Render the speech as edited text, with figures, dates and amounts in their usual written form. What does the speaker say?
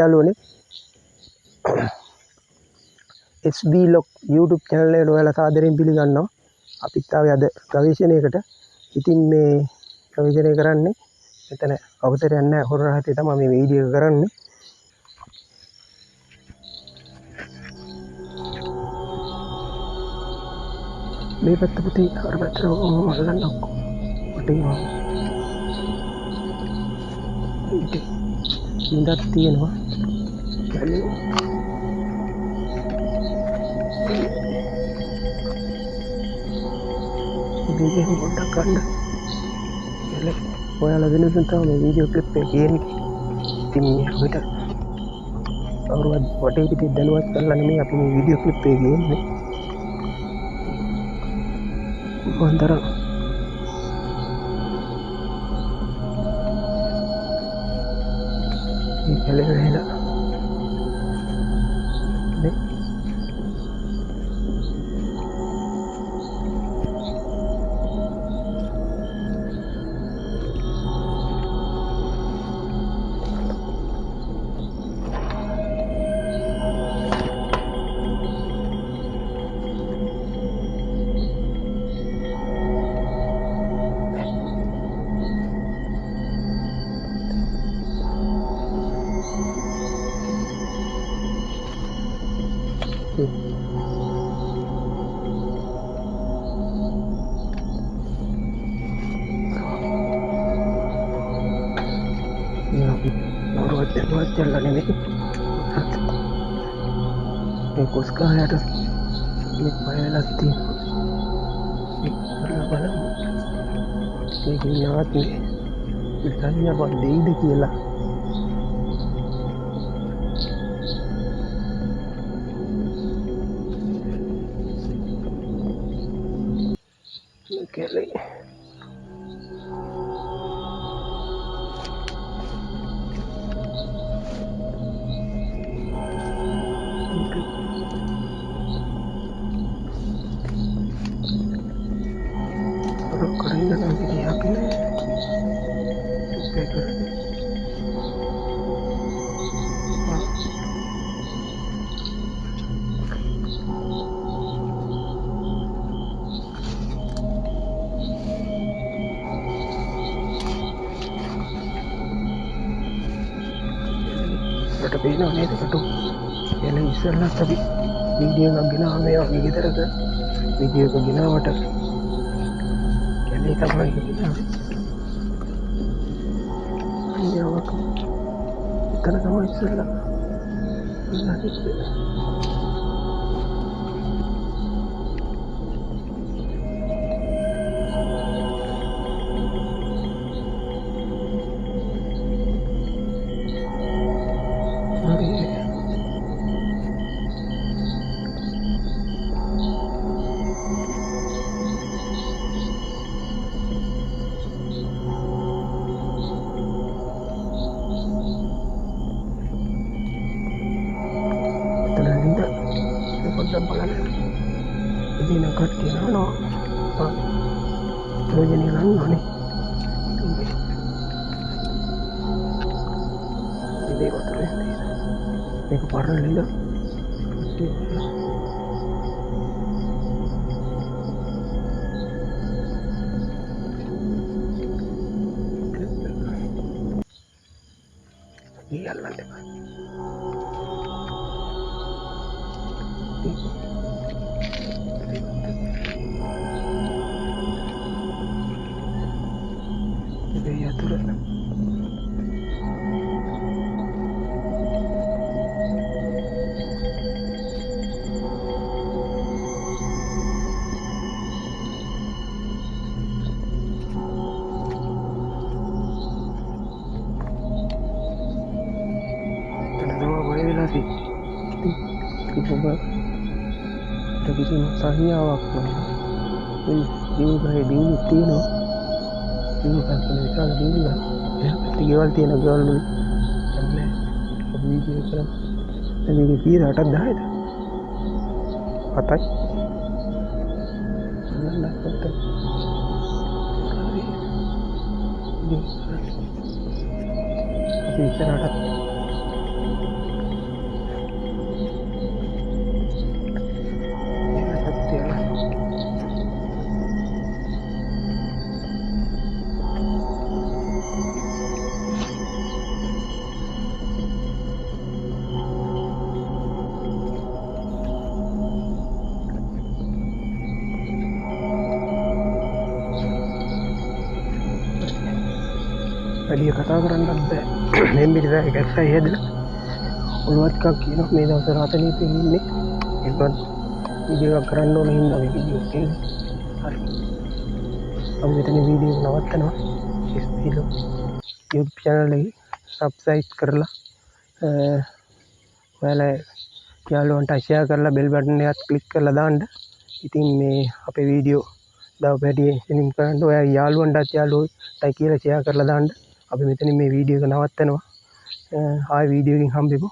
යාළුවනේ SB Log YouTube channel එකට ඔයාලා සාදරයෙන් පිළිගන්නවා. අපිත් ආවේ අද ගවේෂණයකට. ඉතින් මේ ගවේෂණය කරන්නේ මෙතන අවසරයක් නැහැ හොර රහතේ තමයි මේ වීඩියෝ එක කරන්නේ. මේ පැත්ත පුතේ අර පැත්තට මල්ලන්න ඔක්කොම වටේ ඉඳක් තියෙනවා. කැලේ video පොඩ්ඩක් ගන්න. ඔයාලා වෙනසෙන් තමයි මේ වීඩියෝ ක්ලිප් එක කියන්නේ. ඉතින් අපිට කවුරුවත් වටේ පිටේ දැනුවත් කරලා නෙමෙයි අපි මේ වීඩියෝ ක්ලිප් එක ගේන්නේ. කොහොන්දර මේ කැලේ වෙලා Buat jalan ini ikut sekali ada ini payah lagi malam ini kinyat nih misalnya buat dia kila kali keringan nanti dihakin ada beda nih itu yang istilah tapi video nggak gina ame yang gitu kan video ke gina wadah kali tambah gitu ini awak karena kamu istilah nanti ini nak kerja no, kerja ni lang ni, ini kau terus ni, ni kau parah ni dah, iya lah deh. Ya turun. Tanawa boleh lagi. Kita coba. Kita bikin sahnya awak. Ini. දියුගහේ දියුණුත් තියෙනවා. දියුගහ කියන විශාල දියුණුවක්. එහා පැත්තේ ගෙවල් තියෙනවා. ගෙවල් වල යන්නේ අපි වීඩියෝ කරමු. දැන් මේක කීයද? 8ක් 10ද? 7යි. අන්නන්න පොත. හරි. ඉතින් අපි ඉස්සරහට වැඩිය කතා කරන්නත් බෑ. මේ මිරිසාවේ ගැස්සයි හැදලා ඔළුවත් එකක් කියනවා මේ දවස්වල අතනීපෙන් ඉන්නේ. ඒකත් වීඩියෝ එකක් කරන්න ඕන හින්දා මේ වීඩියෝ එක තියෙන්නේ. හරි. අපි මෙතන වීඩියෝ එක නවත්තනවා. ස්පීඩ් YouTube channel එකේ subscribe කරලා ඔයාලා යාළුවන්ට share කරලා bell button එකත් click කරලා දාන්න. ඉතින් මේ අපේ වීඩියෝ දාපු හැටි එනින් කරන්න ඔයා යාළුවන්ටත් යාළුවෝටයි කියලා share කරලා දාන්න. අපි මෙතනින් මේ වීඩියෝ එක නවත්තනවා. ආයෙ වීඩියෝ එකකින් හම්බෙමු.